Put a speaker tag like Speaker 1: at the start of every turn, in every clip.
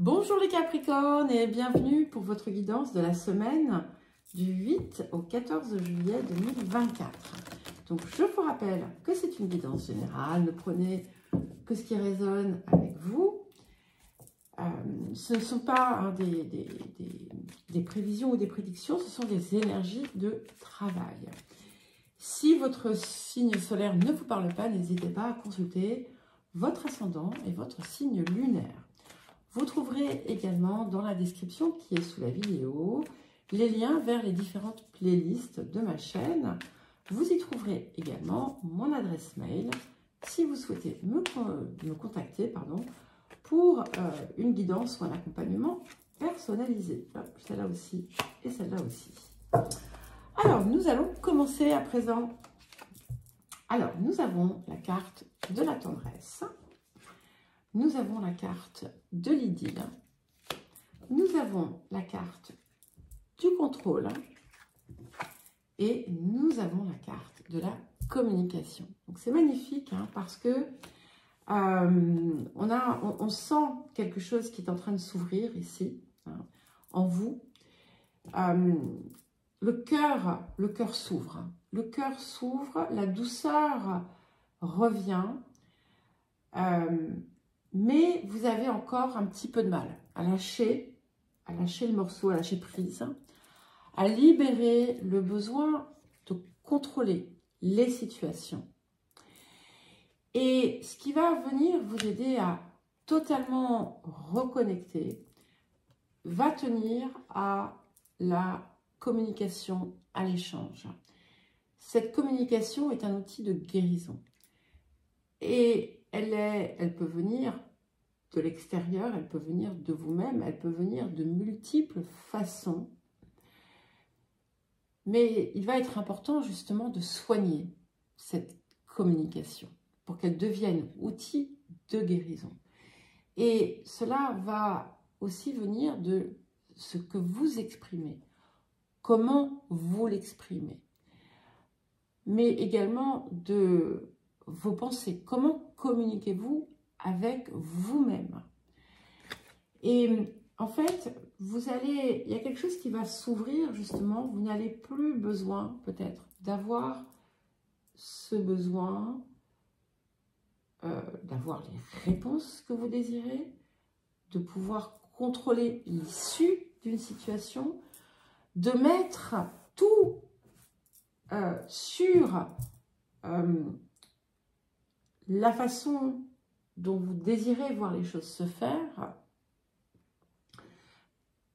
Speaker 1: Bonjour les Capricornes et bienvenue pour votre guidance de la semaine du 8 au 14 juillet 2024. Donc je vous rappelle que c'est une guidance générale, ne prenez que ce qui résonne avec vous. Ce ne sont pas des prévisions ou des prédictions, ce sont des énergies de travail. Si votre signe solaire ne vous parle pas, n'hésitez pas à consulter votre ascendant et votre signe lunaire. Vous trouverez également dans la description qui est sous la vidéo les liens vers les différentes playlists de ma chaîne. Vous y trouverez également mon adresse mail si vous souhaitez me contacter pour une guidance ou un accompagnement personnalisé. Celle-là aussi et celle-là aussi. Alors, nous allons commencer à présent. Alors, nous avons la carte de la tendresse. Nous avons la carte de l'idylle. Nous avons la carte du contrôle. Et nous avons la carte de la communication. Donc, c'est magnifique parce que on sent quelque chose qui est en train de s'ouvrir ici, en vous. Le cœur s'ouvre. Le cœur s'ouvre, la douceur revient. Mais vous avez encore un petit peu de mal à lâcher le morceau, à lâcher prise, à libérer le besoin de contrôler les situations. Et ce qui va venir vous aider à totalement reconnecter va tenir à la communication, à l'échange. Cette communication est un outil de guérison. Et elle peut venir de l'extérieur, elle peut venir de vous-même, elle peut venir de multiples façons. Mais il va être important justement de soigner cette communication pour qu'elle devienne outil de guérison. Et cela va aussi venir de ce que vous exprimez, comment vous l'exprimez, mais également de vos pensées. Comment communiquez-vous avec vous-même? Et en fait, il y a quelque chose qui va s'ouvrir justement. Vous n'allez plus besoin peut-être d'avoir ce besoin d'avoir les réponses que vous désirez, de pouvoir contrôler l'issue d'une situation, de mettre tout sur la façon dont vous désirez voir les choses se faire,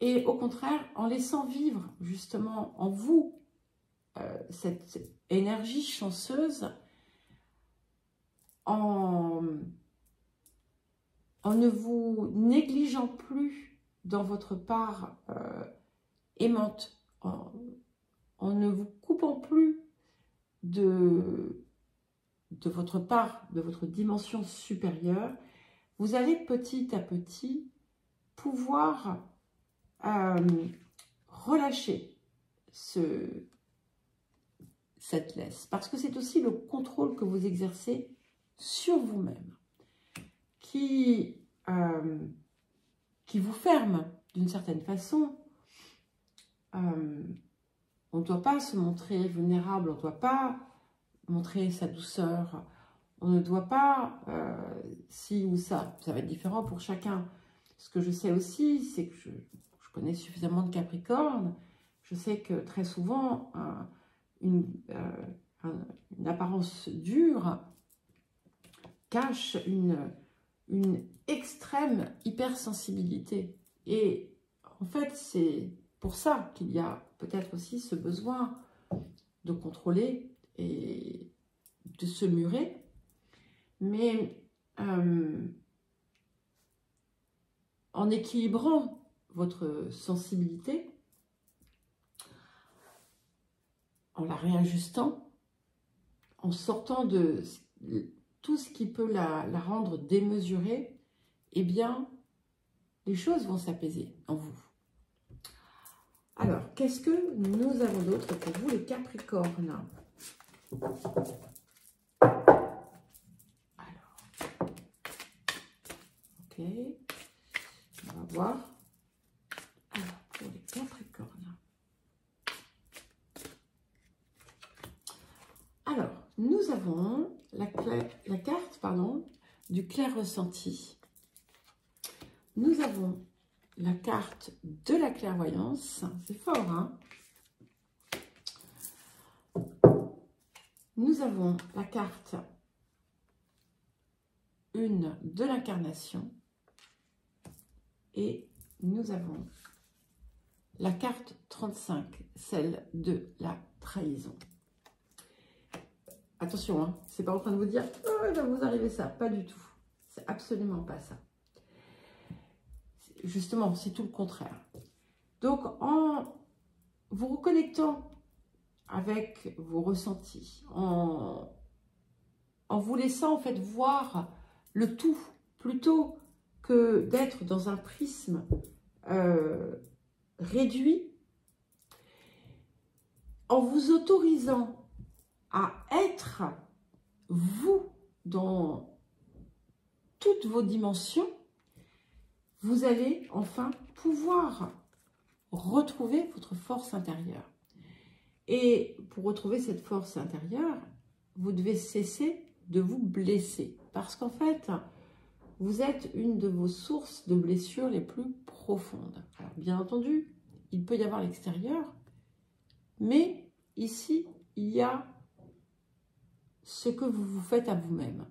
Speaker 1: et au contraire, en laissant vivre justement en vous cette énergie chanceuse, en ne vous négligeant plus dans votre part aimante, en ne vous coupant plus de votre part, de votre dimension supérieure, vous allez petit à petit pouvoir relâcher cette laisse. Parce que c'est aussi le contrôle que vous exercez sur vous-même qui vous ferme d'une certaine façon. On ne doit pas se montrer vulnérable, on ne doit pas montrer sa douceur, on ne doit pas ci ou ça. Ça va être différent pour chacun. Ce que je sais aussi, c'est que je connais suffisamment de Capricorne, je sais que très souvent, une apparence dure cache une extrême hypersensibilité. Et en fait, c'est pour ça qu'il y a peut-être aussi ce besoin de contrôler et de se murer. Mais en équilibrant votre sensibilité, en la réajustant, en sortant de tout ce qui peut la rendre démesurée, eh bien, les choses vont s'apaiser en vous. Alors, qu'est-ce que nous avons d'autre pour vous, les Capricornes? Alors, ok, on va nous avons la carte du clair ressenti. Nous avons la carte de la clairvoyance. C'est fort, hein? Nous avons la carte 1 de l'incarnation. Et nous avons la carte 35, celle de la trahison. Attention, hein, c'est pas en train de vous dire « Oh, il va vous arriver ça ». Pas du tout. C'est absolument pas ça. Justement, c'est tout le contraire. Donc, en vous reconnectant avec vos ressentis, en vous laissant en fait voir le tout, plutôt que d'être dans un prisme réduit, en vous autorisant à être vous dans toutes vos dimensions, vous allez enfin pouvoir retrouver votre force intérieure. Et pour retrouver cette force intérieure, vous devez cesser de vous blesser. Parce qu'en fait, vous êtes une de vos sources de blessures les plus profondes. Alors, bien entendu, il peut y avoir l'extérieur, mais ici, il y a ce que vous vous faites à vous-même.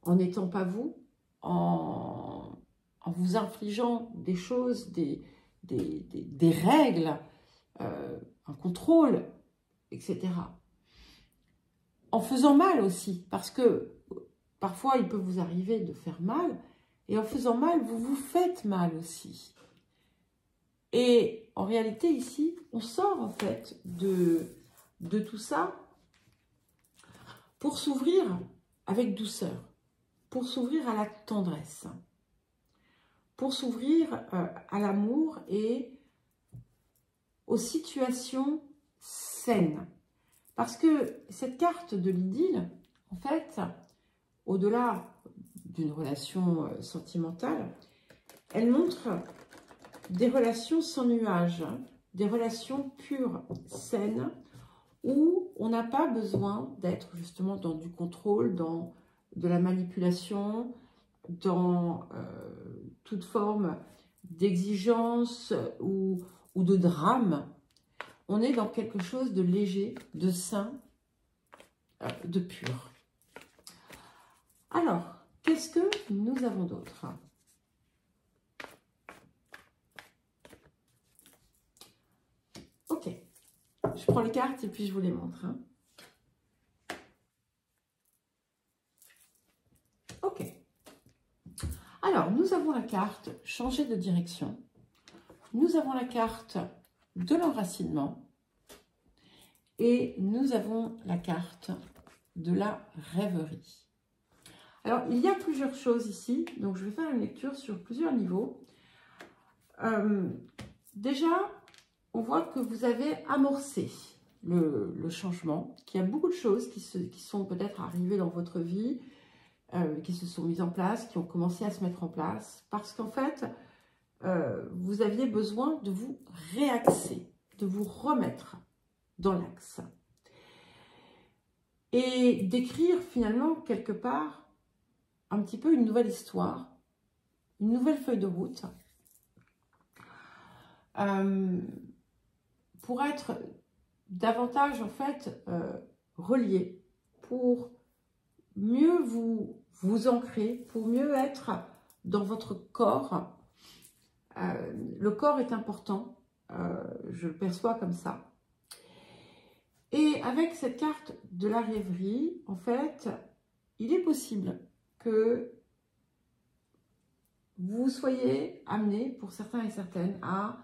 Speaker 1: En n'étant pas vous, en vous infligeant des choses, des règles, un contrôle, etc. En faisant mal aussi, parce que parfois il peut vous arriver de faire mal, et en faisant mal, vous vous faites mal aussi. Et en réalité ici, on sort en fait de tout ça pour s'ouvrir avec douceur, pour s'ouvrir à la tendresse, pour s'ouvrir à l'amour et aux situations saines. Parce que cette carte de l'idylle, en fait, au-delà d'une relation sentimentale, elle montre des relations sans nuages, des relations pures, saines, où on n'a pas besoin d'être justement dans du contrôle, dans de la manipulation, dans toute forme d'exigence ou de drame. On est dans quelque chose de léger, de sain, de pur. Alors, qu'est-ce que nous avons d'autre? Ok, je prends les cartes et puis je vous les montre. Hein. Ok. Alors, nous avons la carte « Changer de direction ». Nous avons la carte de l'enracinement. Et nous avons la carte de la rêverie. Alors, il y a plusieurs choses ici. Donc, je vais faire une lecture sur plusieurs niveaux. Déjà, on voit que vous avez amorcé le changement, qu'il y a beaucoup de choses qui sont peut-être arrivées dans votre vie, qui se sont mises en place, qui ont commencé à se mettre en place, parce qu'en fait, vous aviez besoin de vous réaxer, de vous remettre dans l'axe. Et d'écrire finalement quelque part un petit peu une nouvelle histoire, une nouvelle feuille de route, pour être davantage en fait relié, pour mieux vous ancrer, pour mieux être dans votre corps. Le corps est important, je le perçois comme ça. Et avec cette carte de la rêverie, en fait, il est possible que vous soyez amenés, pour certains et certaines, à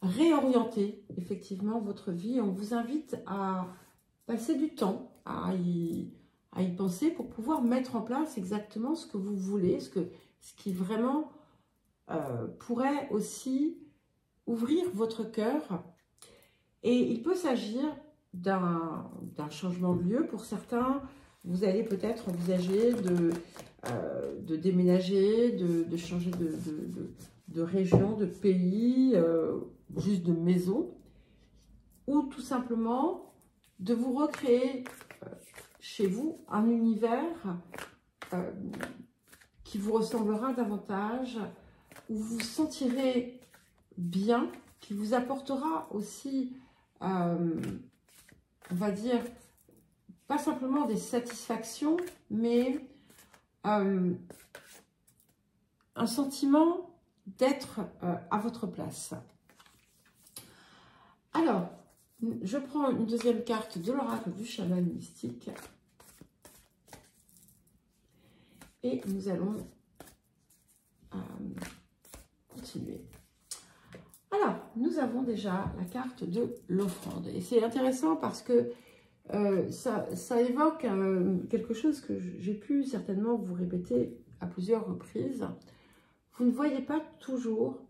Speaker 1: réorienter effectivement votre vie. On vous invite à passer du temps, à y penser pour pouvoir mettre en place exactement ce que vous voulez, ce qui vraiment pourrait aussi ouvrir votre cœur. Et il peut s'agir d'un changement de lieu. Pour certains, vous allez peut-être envisager de déménager, de changer de région, de pays, juste de maison, ou tout simplement de vous recréer chez vous un univers qui vous ressemblera davantage, où vous vous sentirez bien, qui vous apportera aussi, on va dire, pas simplement des satisfactions, mais un sentiment d'être à votre place. Alors, je prends une deuxième carte de l'oracle du chaman mystique. Et nous allons continuer. Alors, nous avons déjà la carte de l'offrande. Et c'est intéressant parce que ça évoque quelque chose que j'ai pu certainement vous répéter à plusieurs reprises. Vous ne voyez pas toujours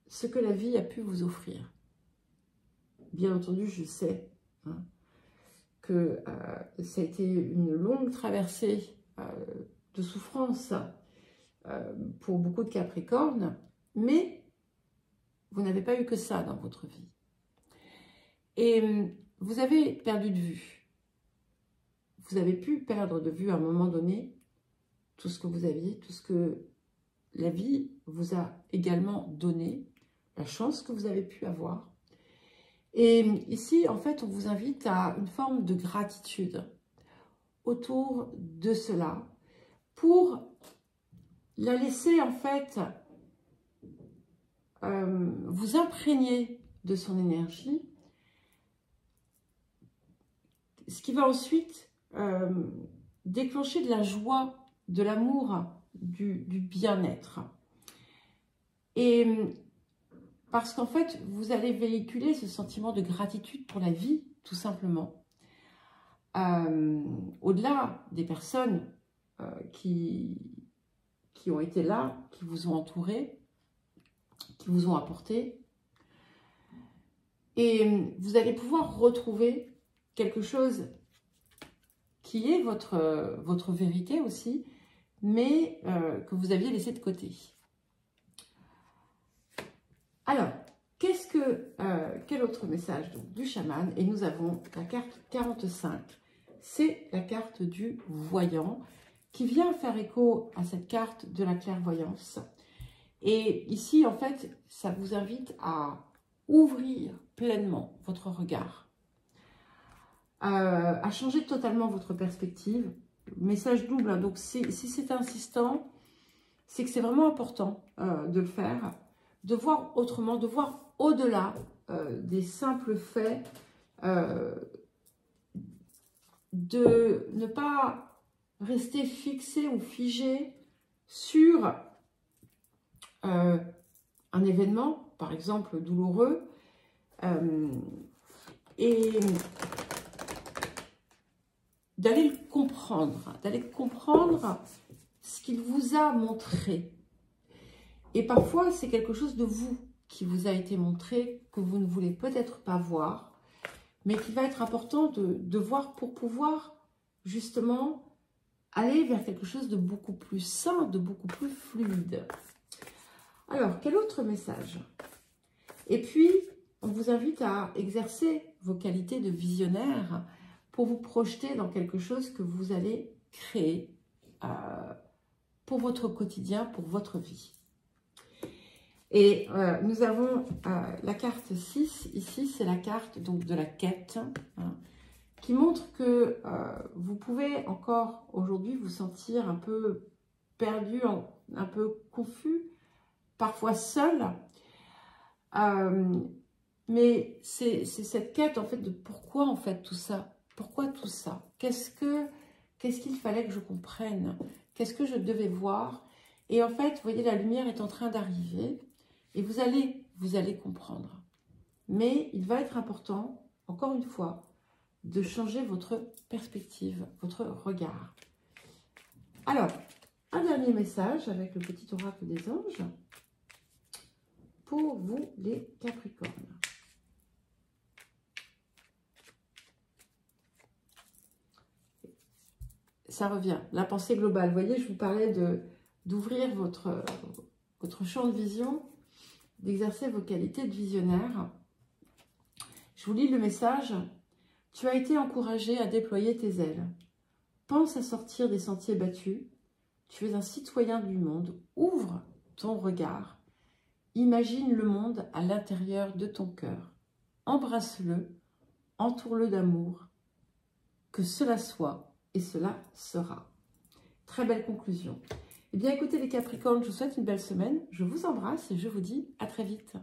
Speaker 1: ce que la vie a pu vous offrir. Bien entendu, je sais que ça a été une longue traversée de souffrance pour beaucoup de Capricornes, mais vous n'avez pas eu que ça dans votre vie. Et vous avez perdu de vue. Vous avez pu perdre de vue à un moment donné tout ce que vous aviez, tout ce que la vie vous a également donné, la chance que vous avez pu avoir. Et ici, en fait, on vous invite à une forme de gratitude autour de cela pour la laisser, en fait, vous imprégner de son énergie, ce qui va ensuite déclencher de la joie, de l'amour, du bien-être. Et parce qu'en fait, vous allez véhiculer ce sentiment de gratitude pour la vie, tout simplement. Au-delà des personnes qui ont été là, qui vous ont entouré, qui vous ont apporté. Et vous allez pouvoir retrouver quelque chose qui est votre vérité aussi, mais que vous aviez laissé de côté. Alors, quel autre message donc, du chaman? Et nous avons la carte 45. C'est la carte du voyant qui vient faire écho à cette carte de la clairvoyance. Et ici, en fait, ça vous invite à ouvrir pleinement votre regard, à changer totalement votre perspective. Message double, hein, donc si c'est insistant, c'est que c'est vraiment important de le faire, de voir autrement, de voir au-delà des simples faits, de ne pas rester fixé ou figé sur un événement, par exemple douloureux, et d'aller le comprendre, ce qu'il vous a montré. Et parfois, c'est quelque chose de vous qui vous a été montré, que vous ne voulez peut-être pas voir, mais qui va être important de voir pour pouvoir justement aller vers quelque chose de beaucoup plus sain, de beaucoup plus fluide. Alors, quel autre message? Et puis, on vous invite à exercer vos qualités de visionnaire pour vous projeter dans quelque chose que vous allez créer pour votre quotidien, pour votre vie. Et nous avons la carte 6, ici c'est la carte donc, de la quête, hein, qui montre que vous pouvez encore aujourd'hui vous sentir un peu perdu, un peu confus, parfois seul. Mais c'est cette quête en fait de pourquoi en fait tout ça? Pourquoi tout ça? Qu'est-ce qu'il fallait que je comprenne? Qu'est-ce que je devais voir? Et en fait, vous voyez, la lumière est en train d'arriver et vous allez comprendre. Mais il va être important, encore une fois, de changer votre perspective, votre regard. Alors, un dernier message avec le petit oracle des anges pour vous les Capricornes. Ça revient, la pensée globale. Vous voyez, je vous parlais d'ouvrir votre champ de vision, d'exercer vos qualités de visionnaire. Je vous lis le message. Tu as été encouragé à déployer tes ailes. Pense à sortir des sentiers battus. Tu es un citoyen du monde. Ouvre ton regard. Imagine le monde à l'intérieur de ton cœur. Embrasse-le, entoure-le d'amour. Que cela soit et cela sera. Très belle conclusion. Eh bien, écoutez les Capricornes, je vous souhaite une belle semaine. Je vous embrasse et je vous dis à très vite.